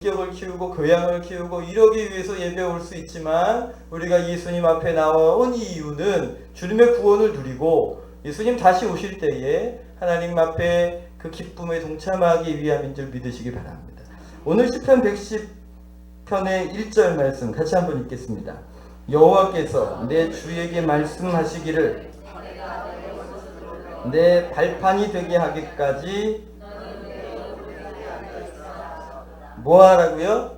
인격을 키우고 교양을 키우고 이러기 위해서 예배에 올 수 있지만 우리가 예수님 앞에 나온 이유는 주님의 구원을 누리고 예수님 다시 오실 때에 하나님 앞에 그 기쁨에 동참하기 위함인 줄 믿으시기 바랍니다. 오늘 시편 110편의 1절 말씀 같이 한번 읽겠습니다. 여호와께서 내 주에게 말씀하시기를 내 발판이 되게 하기까지 뭐 하라고요?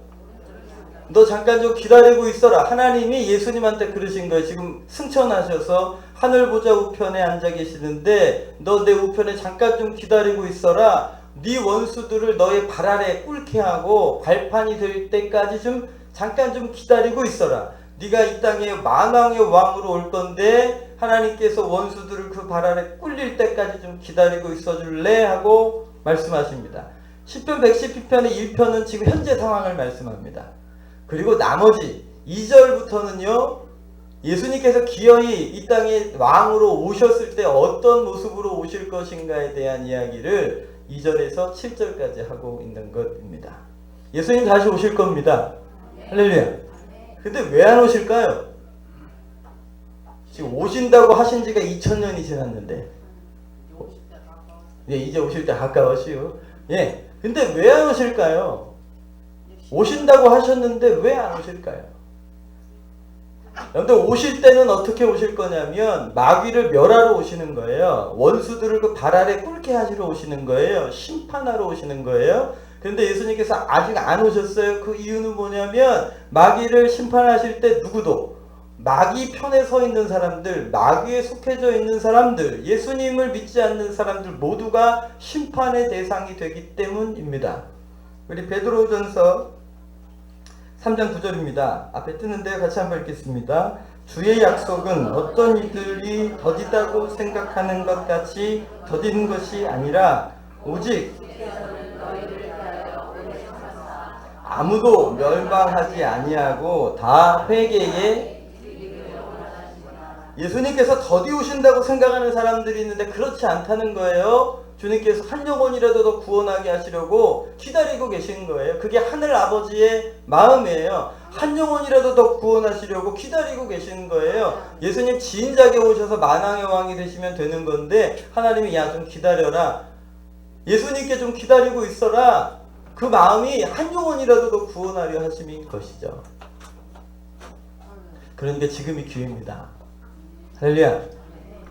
너 잠깐 좀 기다리고 있어라. 하나님이 예수님한테 그러신 거예요. 지금 승천하셔서 하늘 보좌 우편에 앉아 계시는데 너 내 우편에 잠깐 좀 기다리고 있어라. 네 원수들을 너의 발 아래 꿇게 하고 발판이 될 때까지 좀 잠깐 좀 기다리고 있어라. 네가 이 땅에 만왕의 왕으로 올 건데 하나님께서 원수들을 그 발 아래 꿇릴 때까지 좀 기다리고 있어 줄래? 하고 말씀하십니다. 시편 112편의 1편은 지금 현재 상황을 말씀합니다. 그리고 나머지 2절부터는요. 예수님께서 기어이 이 땅에 왕으로 오셨을 때 어떤 모습으로 오실 것인가에 대한 이야기를 2절에서 7절까지 하고 있는 것입니다. 예수님 다시 오실 겁니다. 할렐루야. 근데 왜 안 오실까요? 지금 오신다고 하신 지가 2000년이 지났는데 이제 오실 때 가까워시오. 예. 근데 왜 안 오실까요? 오신다고 하셨는데 왜 안 오실까요? 여러분들 오실 때는 어떻게 오실 거냐면 마귀를 멸하러 오시는 거예요. 원수들을 그 발 아래 꿇게 하시러 오시는 거예요. 심판하러 오시는 거예요. 그런데 예수님께서 아직 안 오셨어요. 그 이유는 뭐냐면 마귀를 심판하실 때 누구도 마귀 편에 서 있는 사람들, 마귀에 속해져 있는 사람들, 예수님을 믿지 않는 사람들 모두가 심판의 대상이 되기 때문입니다. 우리 베드로전서 3장 9절입니다. 앞에 뜨는데 같이 한번 읽겠습니다. 주의 약속은 어떤 이들이 더디다고 생각하는 것 같이 더디는 것이 아니라 오직 아무도 멸망하지 아니하고 다 회개에 예수님께서 더디 오신다고 생각하는 사람들이 있는데 그렇지 않다는 거예요. 주님께서 한 영혼이라도 더 구원하게 하시려고 기다리고 계신 거예요. 그게 하늘 아버지의 마음이에요. 한 영혼이라도 더 구원하시려고 기다리고 계신 거예요. 예수님 진작에 오셔서 만왕의 왕이 되시면 되는 건데 하나님이 야 좀 기다려라. 예수님께 좀 기다리고 있어라. 그 마음이 한 영혼이라도 더 구원하려 하심인 것이죠. 그런데 지금이 기회입니다. 할렐루야.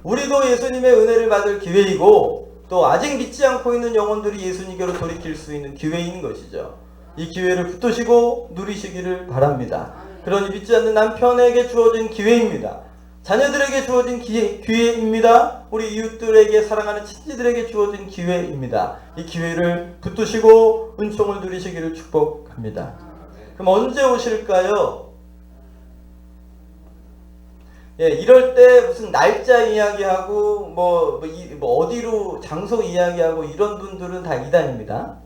우리도 예수님의 은혜를 받을 기회이고 또 아직 믿지 않고 있는 영혼들이 예수님께로 돌이킬 수 있는 기회인 것이죠. 이 기회를 붙드시고 누리시기를 바랍니다. 그러니 믿지 않는 남편에게 주어진 기회입니다. 자녀들에게 주어진 기회입니다. 우리 이웃들에게 사랑하는 친지들에게 주어진 기회입니다. 이 기회를 붙드시고 은총을 누리시기를 축복합니다. 그럼 언제 오실까요? 예, 이럴 때 무슨 날짜 이야기하고 뭐 어디로 장소 이야기하고 이런 분들은 다 이단입니다.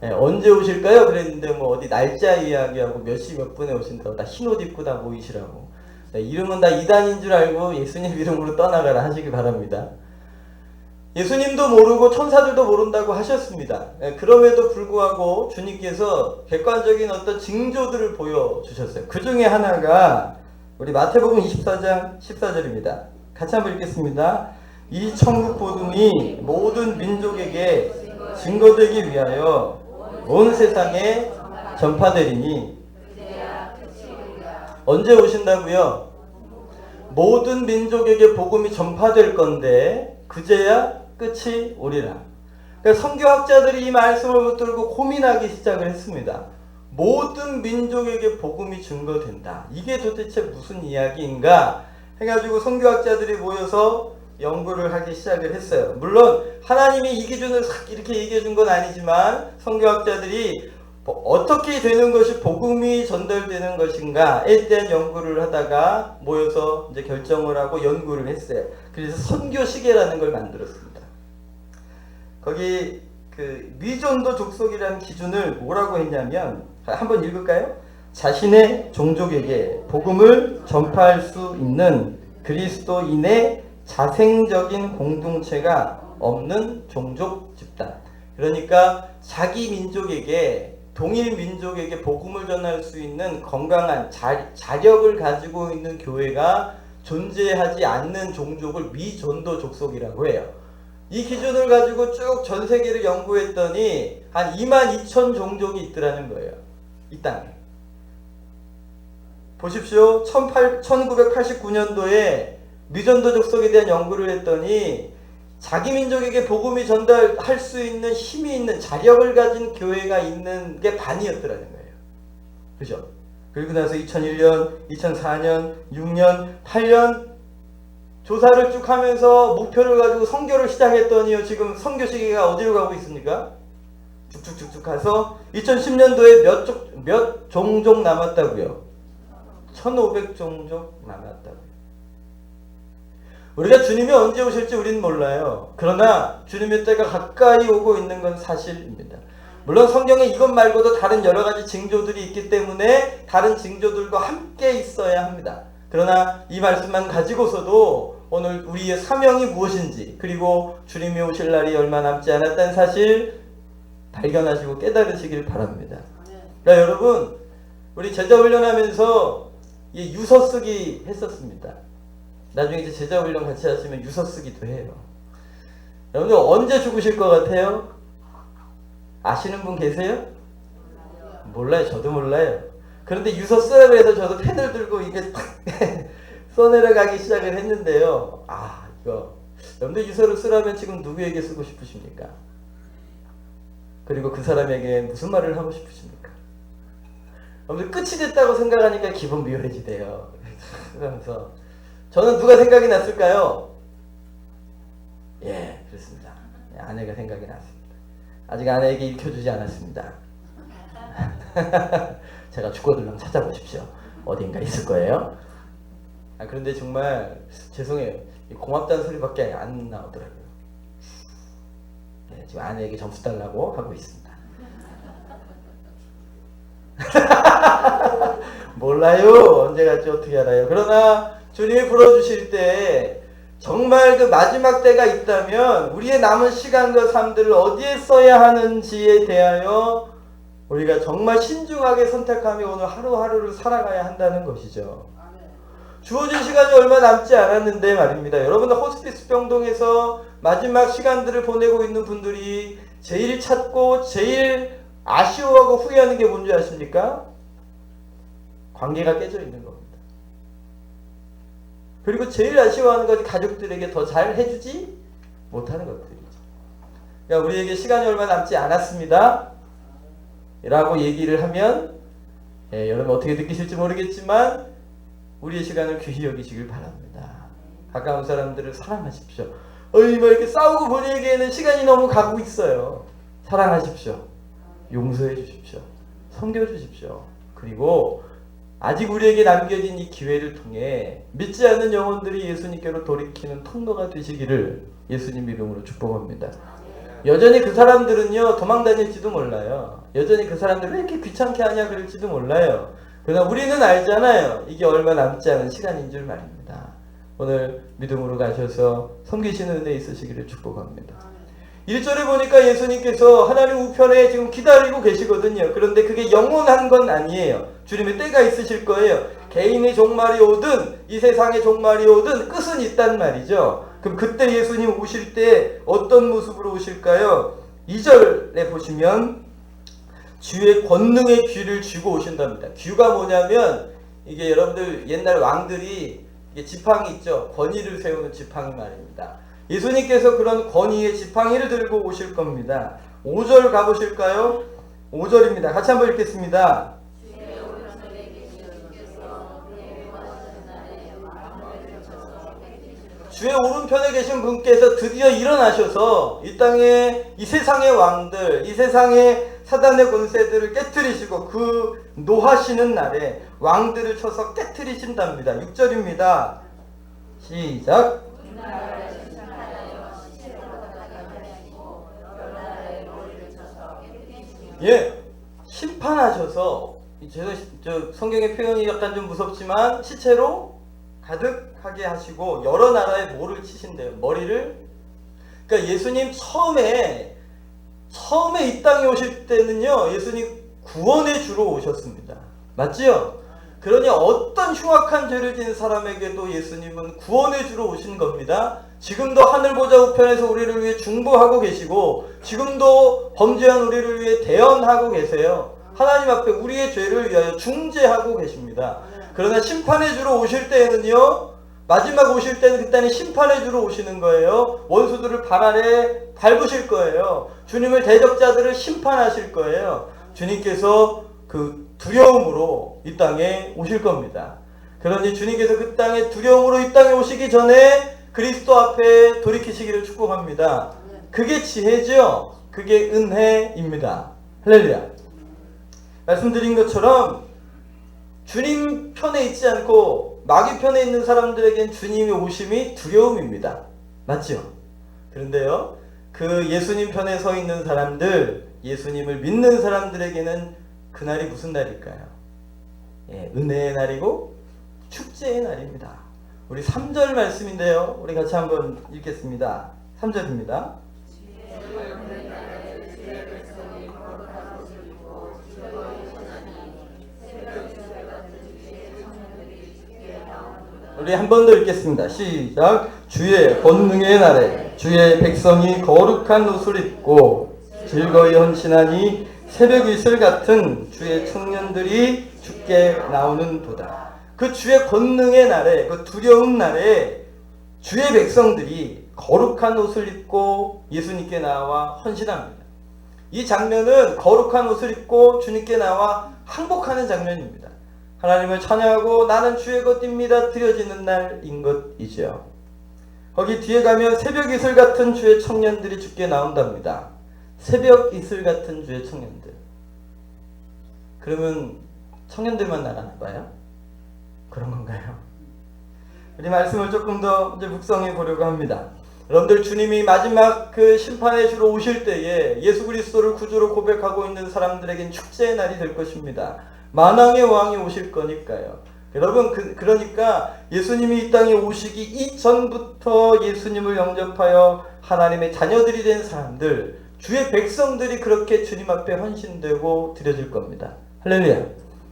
예, 언제 오실까요? 그랬는데 뭐 어디 날짜 이야기하고 몇 시 몇 분에 오신다고 다 흰옷 입고 다 모이시라고. 예, 이름은 다 이단인 줄 알고 예수님 이름으로 떠나가라 하시기 바랍니다. 예수님도 모르고 천사들도 모른다고 하셨습니다. 예, 그럼에도 불구하고 주님께서 객관적인 어떤 징조들을 보여주셨어요. 그 중에 하나가 우리 마태복음 24장 14절입니다. 같이 한번 읽겠습니다. 이 천국 복음이 모든 민족에게 증거되기 위하여 온 세상에 전파되리니 언제 오신다고요? 모든 민족에게 복음이 전파될 건데 그제야 끝이 오리라. 그러니까 선교학자들이 이 말씀을 붙들고 고민하기 시작을 했습니다. 모든 민족에게 복음이 증거된다. 이게 도대체 무슨 이야기인가 해가지고 선교학자들이 모여서 연구를 하기 시작을 했어요. 물론 하나님이 이 기준을 이렇게 얘기해 준 건 아니지만 선교학자들이 어떻게 되는 것이 복음이 전달되는 것인가에 대한 연구를 하다가 모여서 이제 결정을 하고 연구를 했어요. 그래서 선교시계라는 걸 만들었습니다. 거기 그 미전도 족속이라는 기준을 뭐라고 했냐면 한번 읽을까요? 자신의 종족에게 복음을 전파할 수 있는 그리스도인의 자생적인 공동체가 없는 종족 집단. 그러니까 자기 민족에게 동일 민족에게 복음을 전할 수 있는 건강한 자력을 가지고 있는 교회가 존재하지 않는 종족을 미전도 족속이라고 해요. 이 기준을 가지고 쭉 전 세계를 연구했더니 한 22,000 종족이 있더라는 거예요. 이 땅에. 보십시오. 1989년도에 미전도 족속에 대한 연구를 했더니 자기 민족에게 복음이 전달할 수 있는 힘이 있는 자력을 가진 교회가 있는 게 반이었더라는 거예요. 그죠? 그리고 나서 2001년, 2004년, 6년, 8년 조사를 쭉 하면서 목표를 가지고 선교를 시작했더니요. 지금 선교 시기가 어디로 가고 있습니까? 쭉쭉쭉쭉 가서 2010년도에 몇 종족 남았다고요? 1500 종족 남았다고요. 우리가 주님이 언제 오실지 우리는 몰라요. 그러나 주님의 때가 가까이 오고 있는 건 사실입니다. 물론 성경에 이것 말고도 다른 여러 가지 징조들이 있기 때문에 다른 징조들과 함께 있어야 합니다. 그러나 이 말씀만 가지고서도 오늘 우리의 사명이 무엇인지, 그리고 주님이 오실 날이 얼마 남지 않았다는 사실 발견하시고 깨달으시길 바랍니다. 그러니까 여러분, 우리 제자 훈련하면서 유서 쓰기 했었습니다. 나중에 이제 제자 훈련 같이 하시면 유서 쓰기도 해요. 여러분들 언제 죽으실 것 같아요? 아시는 분 계세요? 몰라요. 저도 몰라요. 그런데 유서 쓰라고 해서 저도 펜을 들고 이게 탁 써내려가기 시작을 했는데요. 이거 여러분들 유서를 쓰라면 지금 누구에게 쓰고 싶으십니까? 그리고 그 사람에게 무슨 말을 하고 싶으십니까? 여러분들 끝이 됐다고 생각하니까 기분 묘해지대요. 그러면서 저는 누가 생각이 났을까요? 예, 그렇습니다. 아내가 생각이 났습니다. 아직 아내에게 읽혀주지 않았습니다. 제가 죽어들면 찾아보십시오. 어딘가 있을 거예요. 그런데 정말 죄송해요. 고맙다는 소리밖에 안 나오더라고요. 네, 지금 아내에게 점수 달라고 하고 있습니다. 몰라요. 언제 갈지 어떻게 알아요. 그러나 주님이 불러주실 때 정말 그 마지막 때가 있다면 우리의 남은 시간과 삶들을 어디에 써야 하는지에 대하여 우리가 정말 신중하게 선택하며 오늘 하루하루를 살아가야 한다는 것이죠. 주어진 시간이 얼마 남지 않았는데 말입니다. 여러분들 호스피스 병동에서 마지막 시간들을 보내고 있는 분들이 제일 찾고 제일 아쉬워하고 후회하는 게 뭔지 아십니까? 관계가 깨져 있는 겁니다. 그리고 제일 아쉬워하는 것이 가족들에게 더 잘 해주지 못하는 것들이죠. 그러니까 우리에게 시간이 얼마 남지 않았습니다 라고 얘기를 하면 여러분 어떻게 느끼실지 모르겠지만 우리의 시간을 귀히 여기시길 바랍니다. 가까운 사람들을 사랑하십시오. 이렇게 싸우고 보내기에는 시간이 너무 가고 있어요. 사랑하십시오. 용서해 주십시오. 섬겨 주십시오. 그리고 아직 우리에게 남겨진 이 기회를 통해 믿지 않는 영혼들이 예수님께로 돌이키는 통로가 되시기를 예수님 이름으로 축복합니다. 여전히 그 사람들은요 도망다닐지도 몰라요. 여전히 그 사람들은 왜 이렇게 귀찮게 하냐 그럴지도 몰라요. 그러나 우리는 알잖아요. 이게 얼마 남지 않은 시간인 줄 말입니다. 오늘 믿음으로 가셔서 섬기시는 은혜 있으시기를 축복합니다. 1절에 보니까 예수님께서 하나님 우편에 지금 기다리고 계시거든요. 그런데 그게 영원한 건 아니에요. 주님의 때가 있으실 거예요. 개인의 종말이 오든 이 세상의 종말이 오든 끝은 있단 말이죠. 그럼 그때 예수님 오실 때 어떤 모습으로 오실까요? 2절에 보시면 주의 권능의 귀를 쥐고 오신답니다. 귀가 뭐냐면 이게 여러분들 옛날 왕들이 이게 지팡이 있죠. 권위를 세우는 지팡이 말입니다. 예수님께서 그런 권위의 지팡이를 들고 오실 겁니다. 5절 가보실까요? 5절입니다. 같이 한번 읽겠습니다. 주의 오른편에 계신 분께서 드디어 일어나셔서 이 땅에 이 세상의 왕들, 이 세상의 사단의 권세들을 깨트리시고 그 노하시는 날에 왕들을 쳐서 깨트리신답니다. 6절입니다. 시작. 예, 심판하셔서 저 성경의 표현이 약간 좀 무섭지만 시체로 가득하게 하시고 여러 나라의 모를 치신대요. 머리를. 그러니까 예수님 처음에 이 땅에 오실 때는요, 예수님 구원의 주로 오셨습니다. 맞지요? 그러니 어떤 흉악한 죄를 지은 사람에게도 예수님은 구원의 주로 오신 겁니다. 지금도 하늘 보좌 우편에서 우리를 위해 중보하고 계시고 지금도 범죄한 우리를 위해 대언하고 계세요. 하나님 앞에 우리의 죄를 위하여 중재하고 계십니다. 그러나 심판의 주로 오실 때에는요, 마지막 오실 때는 그때는 심판의 주로 오시는 거예요. 원수들을 발 아래 밟으실 거예요. 주님을 대적자들을 심판하실 거예요. 주님께서 그 두려움으로 이 땅에 오실 겁니다. 그러니 주님께서 그 땅에 두려움으로 이 땅에 오시기 전에 그리스도 앞에 돌이키시기를 축복합니다. 그게 지혜죠. 그게 은혜입니다. 할렐루야. 말씀드린 것처럼 주님 편에 있지 않고 마귀 편에 있는 사람들에겐 주님의 오심이 두려움입니다. 맞죠? 그런데요, 그 예수님 편에 서 있는 사람들, 예수님을 믿는 사람들에게는 그날이 무슨 날일까요? 예, 은혜의 날이고 축제의 날입니다. 우리 3절 말씀인데요, 우리 같이 한번 읽겠습니다. 3절입니다. 우리 한 번 더 읽겠습니다. 시작. 주의 권능의 날에 주의 백성이 거룩한 옷을 입고 즐거이 헌신하니 새벽 이슬 같은 주의 청년들이 주께 나오는 도다. 그 주의 권능의 날에, 그 두려운 날에 주의 백성들이 거룩한 옷을 입고 예수님께 나와 헌신합니다. 이 장면은 거룩한 옷을 입고 주님께 나와 항복하는 장면입니다. 하나님을 찬양하고 나는 주의 것입니다 드려지는 날인 것이죠. 거기 뒤에 가면 새벽 이슬 같은 주의 청년들이 주께 나온답니다. 새벽 이슬 같은 주의 청년들. 그러면 청년들만 나가는 거예요? 그런 건가요? 우리 말씀을 조금 더 이제 묵상해 보려고 합니다. 여러분들, 주님이 마지막 그 심판의 주로 오실 때에 예수 그리스도를 구주로 고백하고 있는 사람들에겐 축제의 날이 될 것입니다. 만왕의 왕이 오실 거니까요. 여러분, 그러니까 예수님이 이 땅에 오시기 이전부터 예수님을 영접하여 하나님의 자녀들이 된 사람들, 주의 백성들이 그렇게 주님 앞에 헌신되고 드려질 겁니다. 할렐루야.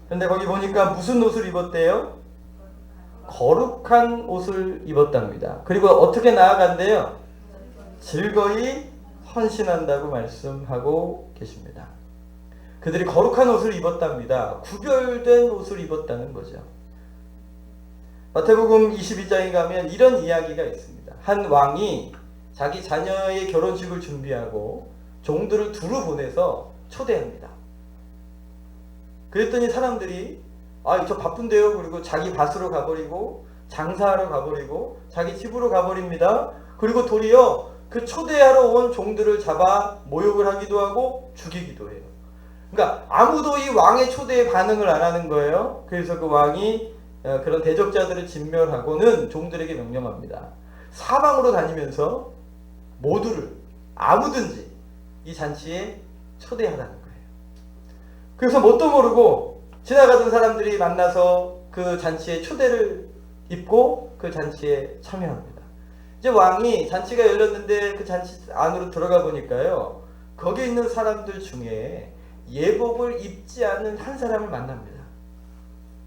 그런데 거기 보니까 무슨 옷을 입었대요? 거룩한 옷을 입었답니다. 그리고 어떻게 나아간대요? 즐거이 헌신한다고 말씀하고 계십니다. 그들이 거룩한 옷을 입었답니다. 구별된 옷을 입었다는 거죠. 마태복음 22장에 가면 이런 이야기가 있습니다. 한 왕이 자기 자녀의 결혼식을 준비하고 종들을 두루 보내서 초대합니다. 그랬더니 사람들이 저 바쁜데요. 그리고 자기 밭으로 가버리고 장사하러 가버리고 자기 집으로 가버립니다. 그리고 도리어 그 초대하러 온 종들을 잡아 모욕을 하기도 하고 죽이기도 해요. 그러니까 아무도 이 왕의 초대에 반응을 안 하는 거예요. 그래서 그 왕이 그런 대적자들을 진멸하고는 종들에게 명령합니다. 사방으로 다니면서 모두를 아무든지 이 잔치에 초대하라는 거예요. 그래서 뭣도 모르고 지나가던 사람들이 만나서 그 잔치에 초대를 입고 그 잔치에 참여합니다. 이제 왕이 잔치가 열렸는데 그 잔치 안으로 들어가 보니까요, 거기 있는 사람들 중에 예복을 입지 않은 한 사람을 만납니다.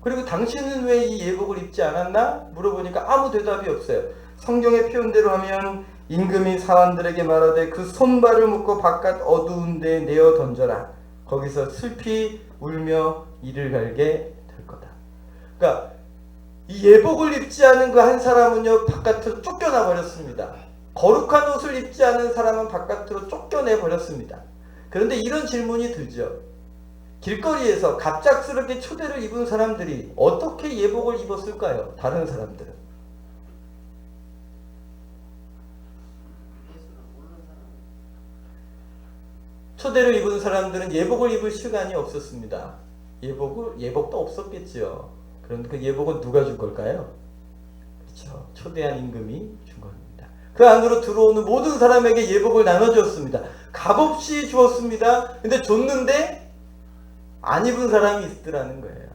그리고 당신은 왜 이 예복을 입지 않았나? 물어보니까 아무 대답이 없어요. 성경의 표현대로 하면 임금이 사람들에게 말하되 그 손발을 묶고 바깥 어두운 데에 내어 던져라. 거기서 슬피 울며 이를 갈게 될 거다. 그러니까 이 예복을 입지 않은 그 한 사람은요, 바깥으로 쫓겨나 버렸습니다. 거룩한 옷을 입지 않은 사람은 바깥으로 쫓겨내 버렸습니다. 그런데 이런 질문이 들죠. 길거리에서 갑작스럽게 초대를 입은 사람들이 어떻게 예복을 입었을까요? 다른 사람들은. 초대를 입은 사람들은 예복을 입을 시간이 없었습니다. 예복도 없었겠죠. 그런데 그 예복은 누가 준 걸까요? 그렇죠. 초대한 임금이 준 겁니다. 그 안으로 들어오는 모든 사람에게 예복을 나눠주었습니다. 값없이 주었습니다. 근데 줬는데 안 입은 사람이 있더라는 거예요.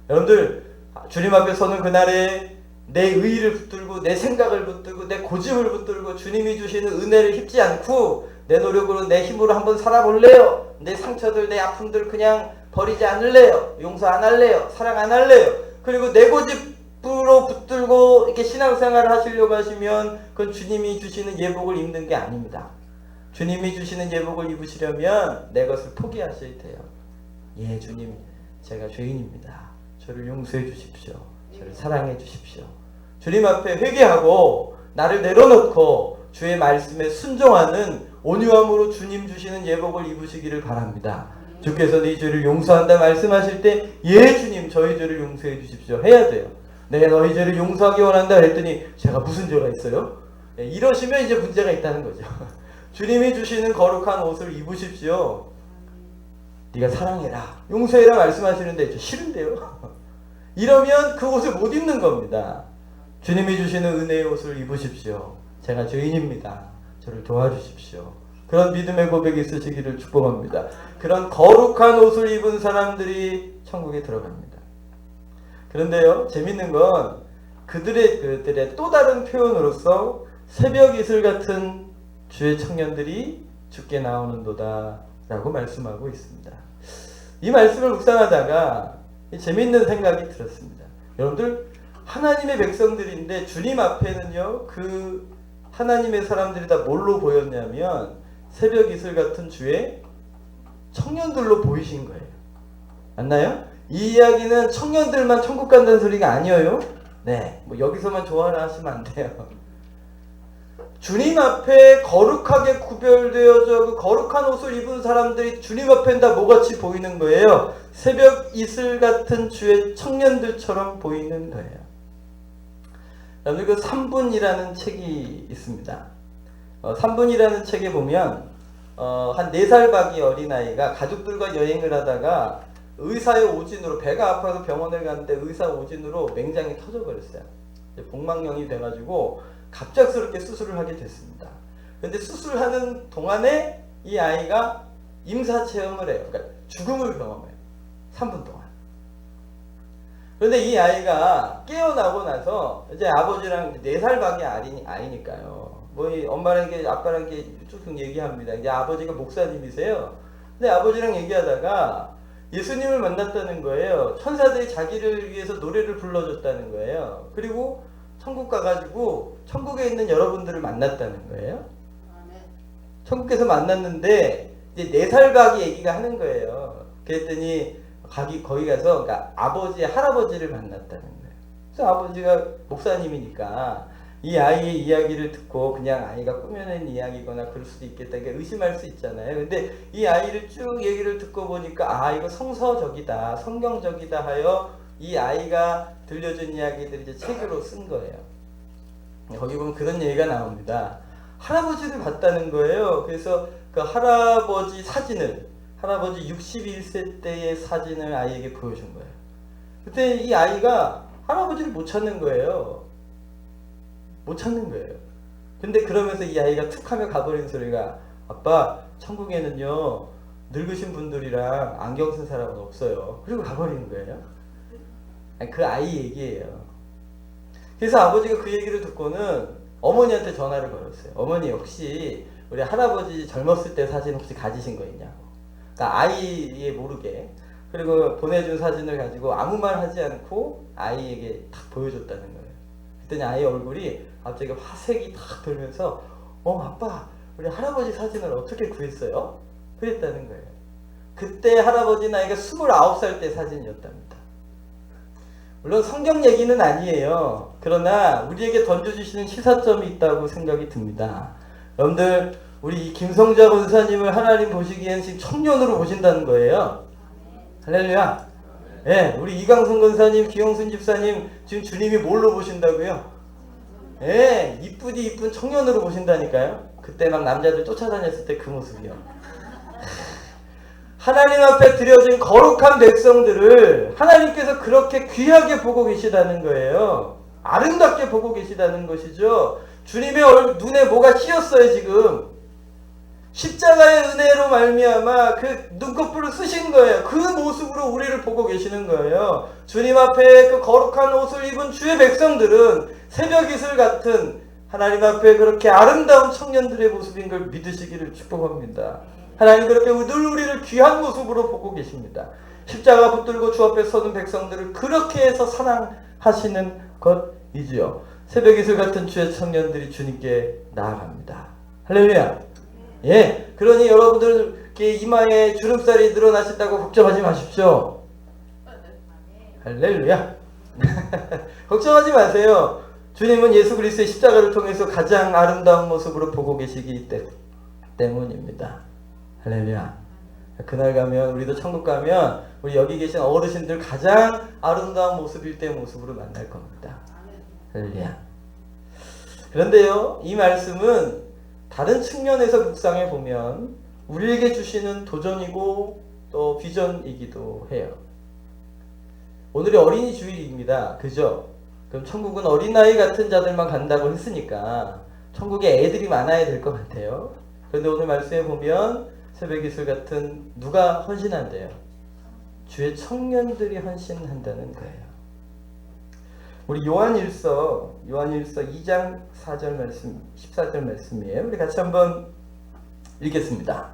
여러분들, 주님 앞에 서는 그날에 내 의의를 붙들고 내 생각을 붙들고 내 고집을 붙들고 주님이 주시는 은혜를 입지 않고 내 노력으로 내 힘으로 한번 살아볼래요. 내 상처들 내 아픔들 그냥 버리지 않을래요. 용서 안 할래요. 사랑 안 할래요. 그리고 내 고집으로 붙들고 이렇게 신앙생활을 하시려고 하시면 그건 주님이 주시는 예복을 입는 게 아닙니다. 주님이 주시는 예복을 입으시려면 내 것을 포기하셔야 돼요. 예, 주님, 제가 죄인입니다. 저를 용서해 주십시오. 저를 사랑해 주십시오. 주님 앞에 회개하고 나를 내려놓고 주의 말씀에 순종하는 온유함으로 주님 주시는 예복을 입으시기를 바랍니다. 주께서 네 죄를 용서한다 말씀하실 때 예 주님 저희 죄를 용서해 주십시오 해야 돼요. 내가 너희 죄를 용서하기 원한다 그랬더니 제가 무슨 죄가 있어요? 예, 이러시면 이제 문제가 있다는 거죠. 주님이 주시는 거룩한 옷을 입으십시오. 네가 사랑해라 용서해라 말씀하시는데 싫은데요. 이러면 그 옷을 못 입는 겁니다. 주님이 주시는 은혜의 옷을 입으십시오. 제가 죄인입니다. 저를 도와주십시오. 그런 믿음의 고백이 있으시기를 축복합니다. 그런 거룩한 옷을 입은 사람들이 천국에 들어갑니다. 그런데요, 재밌는 건 그들의 또 다른 표현으로서 새벽 이슬 같은 주의 청년들이 주께 나오는도다 라고 말씀하고 있습니다. 이 말씀을 묵상하다가 재밌는 생각이 들었습니다. 여러분들 하나님의 백성들인데 주님 앞에는요 그 하나님의 사람들이 다 뭘로 보였냐면 새벽 이슬 같은 주의 청년들로 보이신 거예요. 맞나요? 이 이야기는 청년들만 천국 간다는 소리가 아니에요. 네, 뭐 여기서만 좋아라 하시면 안 돼요. 주님 앞에 거룩하게 구별되어져 그 거룩한 옷을 입은 사람들이 주님 앞엔 다 뭐같이 보이는 거예요. 새벽 이슬 같은 주의 청년들처럼 보이는 거예요. 여러분 그 3분이라는 책이 있습니다. 3분이라는 책에 보면 한 4살 박이 어린아이가 가족들과 여행을 하다가 의사의 오진으로 배가 아파서 병원을 갔는데 의사 오진으로 맹장이 터져버렸어요. 복막염이 돼가지고 갑작스럽게 수술을 하게 됐습니다. 그런데 수술하는 동안에 이 아이가 임사체험을 해요. 그러니까 죽음을 경험해요. 3분 동안. 그런데 이 아이가 깨어나고 나서 이제 아버지랑 4살 박이 아이니까요. 뭐 엄마랑 아빠랑 쭉 얘기합니다. 이제 아버지가 목사님이세요. 근데 아버지랑 얘기하다가 예수님을 만났다는 거예요. 천사들이 자기를 위해서 노래를 불러줬다는 거예요. 그리고 천국 가가지고 천국에 있는 여러분들을 만났다는 거예요. 천국에서 만났는데 이제 4살 박이 얘기가 하는 거예요. 그랬더니 거기 가서 그러니까 할아버지를 만났다는 거예요. 그래서 아버지가 목사님이니까 이 아이의 이야기를 듣고 그냥 아이가 꾸며낸 이야기거나 그럴 수도 있겠다 이렇게 의심할 수 있잖아요. 근데 이 아이를 쭉 얘기를 듣고 보니까 이거 성서적이다, 성경적이다 하여 이 아이가 들려준 이야기들을 이제 책으로 쓴 거예요. 거기 보면 그런 얘기가 나옵니다. 할아버지를 봤다는 거예요. 그래서 그 할아버지 61세 때의 사진을 아이에게 보여준 거예요. 그때 이 아이가 할아버지를 못 찾는 거예요. 못 찾는 거예요. 근데 그러면서 이 아이가 툭 하며 가버린 소리가 아빠 천국에는요 늙으신 분들이랑 안경 쓴 사람은 없어요. 그리고 가버리는 거예요. 그 아이 얘기예요. 그래서 아버지가 그 얘기를 듣고는 어머니한테 전화를 걸었어요. 어머니 혹시 우리 할아버지 젊었을 때 사진 혹시 가지신 거 있냐고. 그러니까 아이에 모르게. 그리고 보내준 사진을 가지고 아무 말 하지 않고 아이에게 딱 보여줬다는 거예요. 그랬더니 아이 얼굴이 갑자기 화색이 탁 돌면서 아빠 우리 할아버지 사진을 어떻게 구했어요? 그랬다는 거예요. 그때 할아버지 나이가 29살 때 사진이었답니다. 물론 성경 얘기는 아니에요. 그러나 우리에게 던져주시는 시사점이 있다고 생각이 듭니다. 여러분들 우리 김성자 권사님을 하나님 보시기엔 지금 청년으로 보신다는 거예요. 할렐루야. 예, 우리 이강순 권사님, 기영순 집사님 지금 주님이 뭘로 보신다고요? 예, 이쁜 청년으로 보신다니까요. 그때 막 남자들 쫓아다녔을 때 그 모습이요. 하나님 앞에 드려진 거룩한 백성들을 하나님께서 그렇게 귀하게 보고 계시다는 거예요. 아름답게 보고 계시다는 것이죠. 주님의 눈에 뭐가 씌었어요 지금. 십자가의 은혜로 말미암아 그 눈꺼풀을 쓰신 거예요. 그 모습으로 우리를 보고 계시는 거예요. 주님 앞에 그 거룩한 옷을 입은 주의 백성들은 새벽 이슬 같은 하나님 앞에 그렇게 아름다운 청년들의 모습인 걸 믿으시기를 축복합니다. 하나님 그렇게 늘 우리를 귀한 모습으로 보고 계십니다. 십자가 붙들고 주 앞에 서는 백성들을 그렇게 해서 사랑하시는 것이지요. 새벽 이슬 같은 주의 청년들이 주님께 나아갑니다. 할렐루야. 예, 그러니 여러분들께 이마에 주름살이 늘어나신다고 걱정하지 마십시오. 할렐루야. 걱정하지 마세요. 주님은 예수 그리스도의 십자가를 통해서 가장 아름다운 모습으로 보고 계시기 때문입니다. 할렐루야. 그날 가면, 우리도 천국 가면 우리 여기 계신 어르신들 가장 아름다운 모습일 때 모습으로 만날 겁니다. 할렐루야. 그런데요, 이 말씀은 다른 측면에서 묵상해 보면 우리에게 주시는 도전이고 또 비전이기도 해요. 오늘이 어린이 주일입니다. 그죠? 그럼 천국은 어린아이 같은 자들만 간다고 했으니까 천국에 애들이 많아야 될 것 같아요. 그런데 오늘 말씀에 보면 새벽 이슬 같은 누가 헌신한대요? 주의 청년들이 헌신한다는 거예요. 우리 요한일서 2장 4절 말씀, 14절 말씀이에요. 우리 같이 한번 읽겠습니다.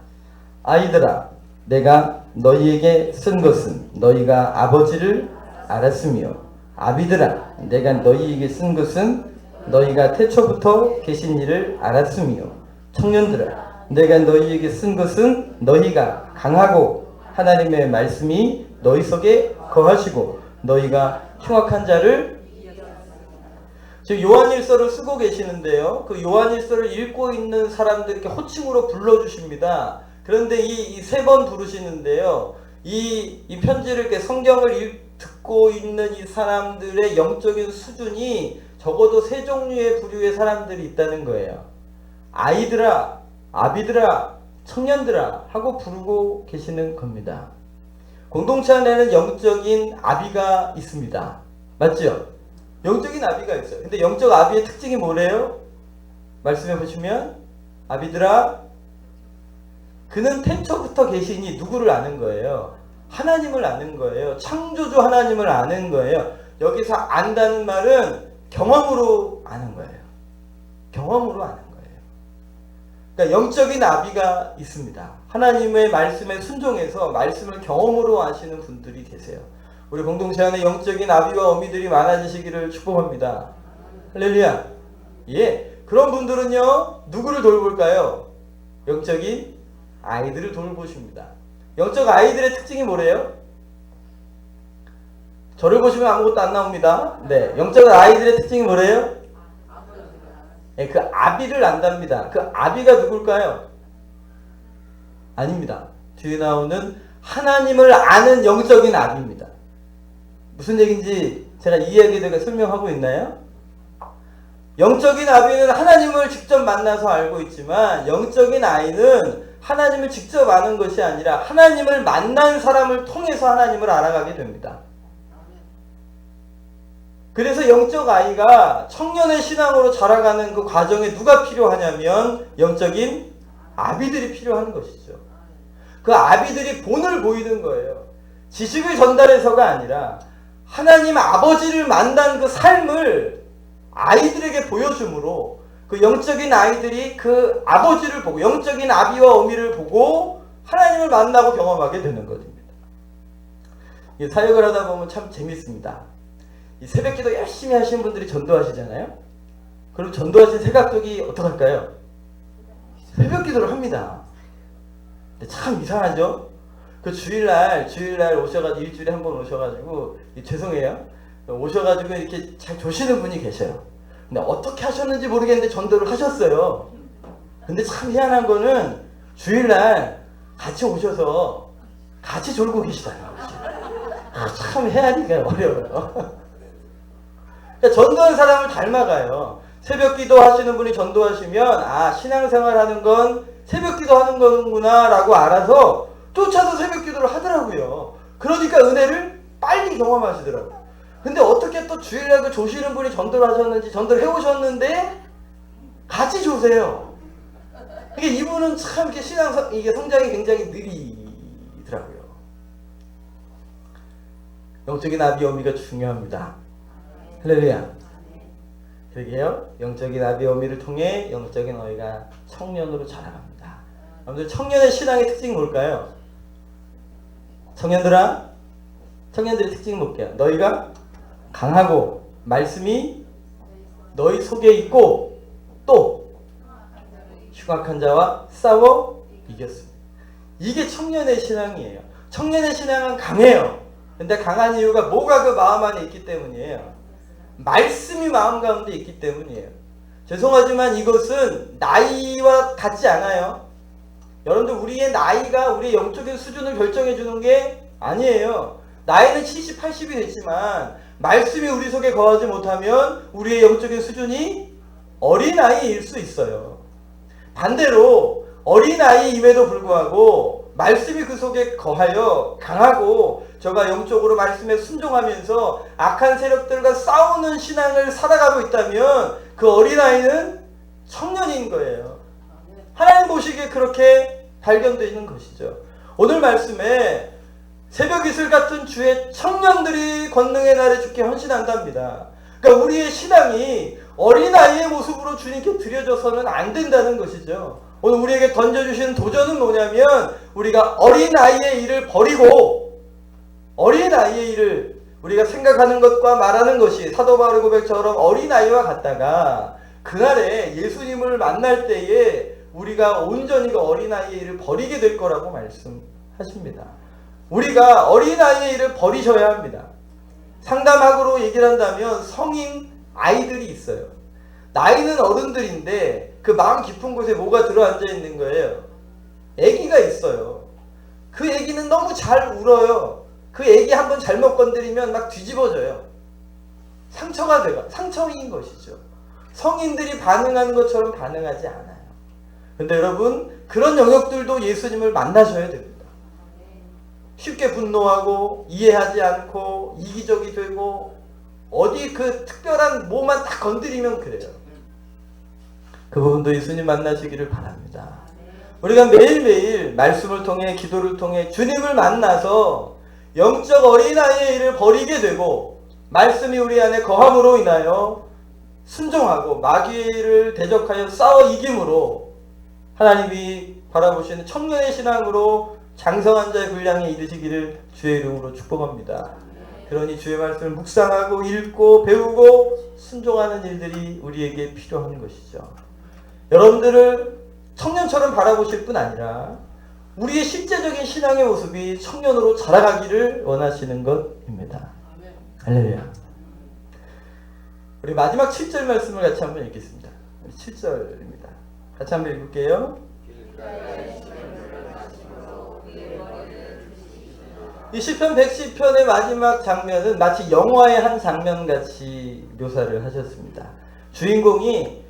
아이들아, 내가 너희에게 쓴 것은 너희가 아버지를 알았으며, 아비들아, 내가 너희에게 쓴 것은 너희가 태초부터 계신 이를 알았으며, 청년들아, 내가 너희에게 쓴 것은 너희가 강하고 하나님의 말씀이 너희 속에 거하시고 너희가 흉악한 자를. 지금 요한일서를 쓰고 계시는데요, 그 요한일서를 읽고 있는 사람들 이렇게 호칭으로 불러주십니다. 그런데 이 세 번 부르시는데요, 이 편지를 이렇게 성경을 듣고 있는 이 사람들의 영적인 수준이 적어도 세 종류의 부류의 사람들이 있다는 거예요. 아이들아, 아비들아, 청년들아 하고 부르고 계시는 겁니다. 공동체 안에는 영적인 아비가 있습니다. 맞죠? 영적인 아비가 있어요. 근데 영적 아비의 특징이 뭐래요? 말씀해 보시면, 아비들아, 그는 태초부터 계시니 누구를 아는 거예요? 하나님을 아는 거예요. 창조주 하나님을 아는 거예요. 여기서 안다는 말은 경험으로 아는 거예요. 경험으로 아는 거예요. 그러니까 영적인 아비가 있습니다. 하나님의 말씀에 순종해서 말씀을 경험으로 아시는 분들이 계세요. 우리 공동체 안에 영적인 아비와 어미들이 많아지시기를 축복합니다. 할렐루야. 예, 그런 분들은요, 누구를 돌볼까요? 영적인 아이들을 돌보십니다. 영적 아이들의 특징이 뭐래요? 저를 보시면 아무것도 안 나옵니다. 네, 영적 아이들의 특징이 뭐래요? 네, 그 아비를 안답니다. 그 아비가 누굴까요? 아닙니다. 뒤에 나오는 하나님을 아는 영적인 아비입니다. 무슨 얘기인지 제가 이야기를 설명하고 있나요? 영적인 아비는 하나님을 직접 만나서 알고 있지만, 영적인 아이는 하나님을 직접 아는 것이 아니라 하나님을 만난 사람을 통해서 하나님을 알아가게 됩니다. 그래서 영적 아이가 청년의 신앙으로 자라가는 그 과정에 누가 필요하냐면 영적인 아비들이 필요한 것이죠. 그 아비들이 본을 보이는 거예요. 지식을 전달해서가 아니라 하나님 아버지를 만난 그 삶을 아이들에게 보여줌으로 그 영적인 아이들이 그 아버지를 보고, 영적인 아비와 어미를 보고 하나님을 만나고 경험하게 되는 것입니다. 이 사역을 하다 보면 참 재밌습니다. 이 새벽기도 열심히 하시는 분들이 전도하시잖아요. 그럼 전도하신 새각독이 어떡할까요? 새벽기도를 합니다. 근데 참 이상하죠? 그 주일날 오셔가지고, 일주일에 한 번 오셔가지고, 죄송해요, 오셔가지고 이렇게 잘 조시는 분이 계셔요. 근데 어떻게 하셨는지 모르겠는데 전도를 하셨어요. 근데 참 희한한 거는 주일날 같이 오셔서 같이 졸고 계시다는 거지. 참 헤아리기가 어려워요. 그러니까 전도한 사람을 닮아가요. 새벽기도 하시는 분이 전도하시면, 신앙생활 하는 건 새벽기도 하는 거구나 라고 알아서 쫓아서 새벽기도를 하더라고요. 그러니까 은혜를 빨리 경험하시더라고요. 근데 어떻게 또 주일날 그 조시는 분이 전도를 하셨는지, 전도를 해오셨는데 같이 조세요. 이게 이분은 참 이렇게 이게 성장이 굉장히 느리더라고요. 영적인 아비 어미가 중요합니다. 할렐루야. 그러게요. 영적인 아비 어미를 통해 영적인 너희가 청년으로 자라갑니다. 여러분들 청년의 신앙의 특징이 뭘까요? 청년들의 특징이 뭘까요? 너희가 강하고 말씀이 너희 속에 있고 또 흉악한 자와 싸워 이겼습니다. 이게 청년의 신앙이에요. 청년의 신앙은 강해요. 근데 강한 이유가 뭐가 그 마음 안에 있기 때문이에요. 말씀이 마음 가운데 있기 때문이에요. 죄송하지만 이것은 나이와 같지 않아요. 여러분들 우리의 나이가 우리의 영적인 수준을 결정해 주는 게 아니에요. 나이는 70, 80이 됐지만 말씀이 우리 속에 거하지 못하면 우리의 영적인 수준이 어린아이일 수 있어요. 반대로 어린아이임에도 불구하고 말씀이 그 속에 거하여 강하고 저가 영적으로 말씀에 순종하면서 악한 세력들과 싸우는 신앙을 살아가고 있다면 그 어린아이는 청년인 거예요. 하나님 보시기에 그렇게 발견되는 것이죠. 오늘 말씀에 새벽 이슬 같은 주의 청년들이 권능의 날에 주께 헌신한답니다. 그러니까 우리의 신앙이 어린아이의 모습으로 주님께 드려져서는 안 된다는 것이죠. 오늘 우리에게 던져주신 도전은 뭐냐면 우리가 어린아이의 일을 버리고 어린아이의 일을 우리가 생각하는 것과 말하는 것이 사도 바울의 고백처럼 어린아이와 같다가 그날에 예수님을 만날 때에 우리가 온전히 그 어린아이의 일을 버리게 될 거라고 말씀하십니다. 우리가 어린아이의 일을 버리셔야 합니다. 상담학으로 얘기를 한다면 성인 아이들이 있어요. 나이는 어른들인데 그 마음 깊은 곳에 뭐가 들어앉아 있는 거예요. 아기가 있어요. 그 아기는 너무 잘 울어요. 그 아기 한번 잘못 건드리면 막 뒤집어져요. 상처가 돼가 상처인 것이죠. 성인들이 반응하는 것처럼 반응하지 않아요. 근데 여러분 그런 영역들도 예수님을 만나셔야 됩니다. 쉽게 분노하고 이해하지 않고 이기적이 되고 어디 그 특별한 뭐만 딱 건드리면 그래요. 그 부분도 예수님 만나시기를 바랍니다. 우리가 매일매일 말씀을 통해 기도를 통해 주님을 만나서 영적 어린아이의 일을 버리게 되고 말씀이 우리 안에 거함으로 인하여 순종하고 마귀를 대적하여 싸워 이김으로 하나님이 바라보시는 청년의 신앙으로 장성한 자의 분량에 이르시기를 주의 이름으로 축복합니다. 그러니 주의 말씀을 묵상하고 읽고 배우고 순종하는 일들이 우리에게 필요한 것이죠. 여러분들을 청년처럼 바라보실 뿐 아니라 우리의 실제적인 신앙의 모습이 청년으로 자라가기를 원하시는 것입니다. 할렐루야. 우리 마지막 7절 말씀을 같이 한번 읽겠습니다. 7절입니다. 같이 한번 읽을게요. 이 시편 110편의 마지막 장면은 마치 영화의 한 장면같이 묘사를 하셨습니다. 주인공이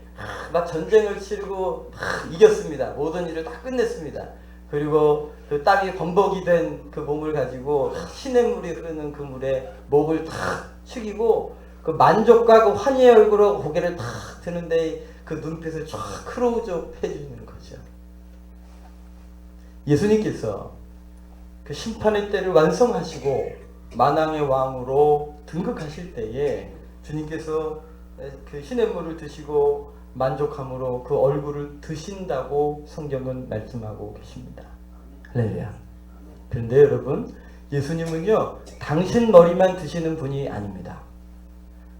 막 전쟁을 치르고 이겼습니다. 모든 일을 다 끝냈습니다. 그리고 그 땅이 범벅이 된 그 몸을 가지고 시냇물이 흐르는 그 물에 목을 탁 축이고 그 만족과 그 환희의 얼굴로 고개를 탁 드는데 그 눈빛을 쫙 크로우즈업 해주는 거죠. 예수님께서 그 심판의 때를 완성하시고 만왕의 왕으로 등극하실 때에 주님께서 그 시냇물을 드시고 만족함으로 그 얼굴을 드신다고 성경은 말씀하고 계십니다. 할렐루야. 그런데 여러분 예수님은요 당신 머리만 드시는 분이 아닙니다.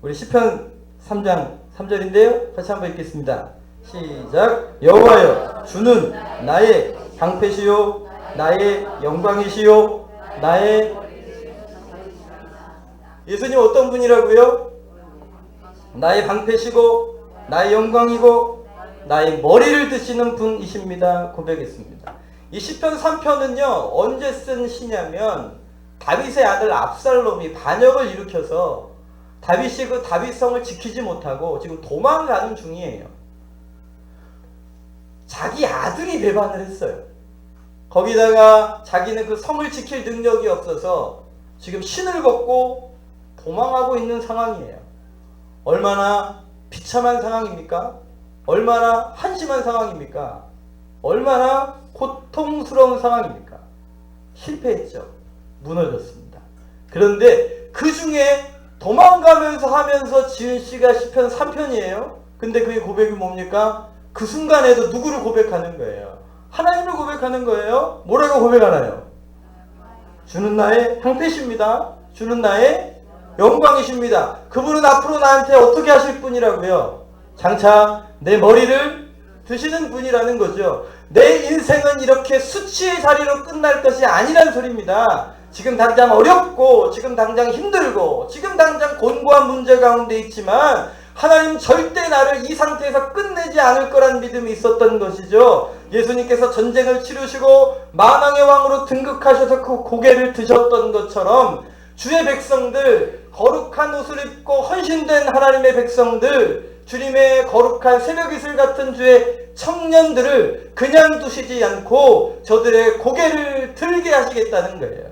우리 시편 3장 3절인데요. 같이 한번 읽겠습니다. 시작. 여호와여 주는 나의 방패시요 나의 영광이시요 나의 예수님 어떤 분이라고요? 나의 방패시고 나의 영광이고 나의 머리를 드시는 분이십니다. 고백했습니다. 이 시편 3편은요 언제 쓴 시냐면 다윗의 아들 압살롬이 반역을 일으켜서 다윗이 그 다윗성을 지키지 못하고 지금 도망가는 중이에요. 자기 아들이 배반을 했어요. 거기다가 자기는 그 성을 지킬 능력이 없어서 지금 신을 벗고 도망하고 있는 상황이에요. 얼마나 비참한 상황입니까? 얼마나 한심한 상황입니까? 얼마나 고통스러운 상황입니까? 실패했죠. 무너졌습니다. 그런데 그 중에 도망가면서 하면서 지은 씨가 시편 3편이에요. 근데 그의 고백이 뭡니까? 그 순간에도 누구를 고백하는 거예요? 하나님을 고백하는 거예요. 뭐라고 고백하나요? 주는 나의 향패십니다. 주는 나의 영광이십니다. 그분은 앞으로 나한테 어떻게 하실 분이라고요? 장차 내 머리를 드시는 분이라는 거죠. 내 인생은 이렇게 수치의 자리로 끝날 것이 아니란 소리입니다. 지금 당장 어렵고 지금 당장 힘들고 지금 당장 곤고한 문제 가운데 있지만 하나님 절대 나를 이 상태에서 끝내지 않을 거란 믿음이 있었던 것이죠. 예수님께서 전쟁을 치르시고 만왕의 왕으로 등극하셔서 그 고개를 드셨던 것처럼 주의 백성들, 거룩한 옷을 입고 헌신된 하나님의 백성들, 주님의 거룩한 새벽이슬 같은 주의 청년들을 그냥 두시지 않고 저들의 고개를 들게 하시겠다는 거예요.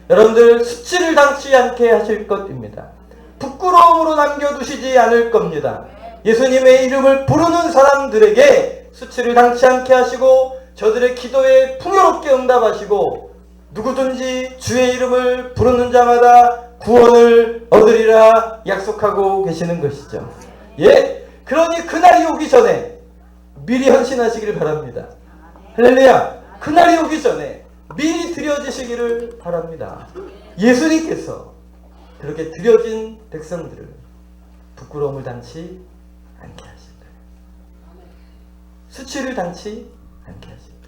여러분들 수치를 당치 않게 하실 것입니다. 부끄러움으로 남겨두시지 않을 겁니다. 예수님의 이름을 부르는 사람들에게 수치를 당치 않게 하시고 저들의 기도에 풍요롭게 응답하시고 누구든지 주의 이름을 부르는 자마다 구원을 얻으리라 약속하고 계시는 것이죠. 예? 그러니 그날이 오기 전에 미리 헌신하시기를 바랍니다. 할렐루야! 그날이 오기 전에 미리 드려지시기를 바랍니다. 예수님께서 그렇게 드려진 백성들을 부끄러움을 당치 않게 하신다. 수치를 당치 않게 하신다.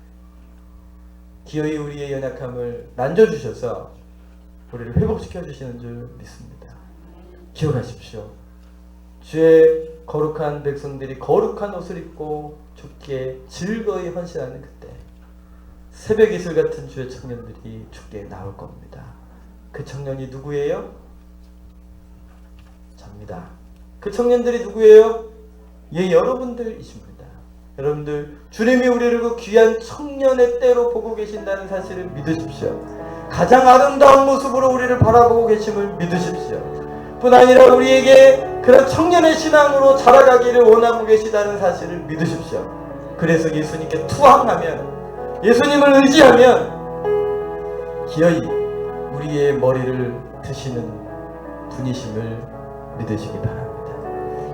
기어이 우리의 연약함을 만져주셔서 우리를 회복시켜 주시는 줄 믿습니다. 기억하십시오. 주의 거룩한 백성들이 거룩한 옷을 입고 주께 즐거이 헌신하는 그때 새벽 이슬 같은 주의 청년들이 주께 나올 겁니다. 그 청년이 누구예요? 접니다. 그 청년들이 누구예요? 예, 여러분들이십니다. 여러분들 주님이 우리를 그 귀한 청년의 때로 보고 계신다는 사실을 믿으십시오. 가장 아름다운 모습으로 우리를 바라보고 계심을 믿으십시오. 뿐 아니라 우리에게 그런 청년의 신앙으로 자라가기를 원하고 계시다는 사실을 믿으십시오. 그래서 예수님께 투항하면, 예수님을 의지하면 기어이 우리의 머리를 드시는 분이심을 믿으시기 바랍니다.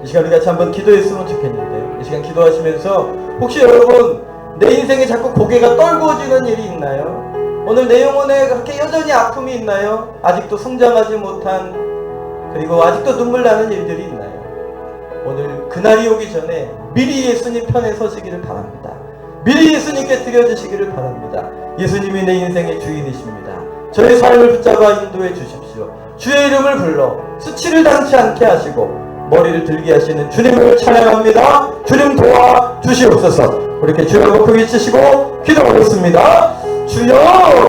이 시간 우리 같이 한번 기도했으면 좋겠는데요. 이 시간 기도하시면서 혹시 여러분 내 인생에 자꾸 고개가 떨구어지는 일이 있나요? 오늘 내 영혼에 그렇게 여전히 아픔이 있나요? 아직도 성장하지 못한, 그리고 아직도 눈물 나는 일들이 있나요? 오늘 그날이 오기 전에 미리 예수님 편에 서시기를 바랍니다. 미리 예수님께 드려주시기를 바랍니다. 예수님이 내 인생의 주인이십니다. 저의 삶을 붙잡아 인도해 주십시오. 주의 이름을 불러 수치를 당치 않게 하시고 머리를 들게 하시는 주님을 찬양합니다. 주님 도와 주시옵소서. 우리 이렇게 주여 크게 치시고 기도하겠습니다. 주여!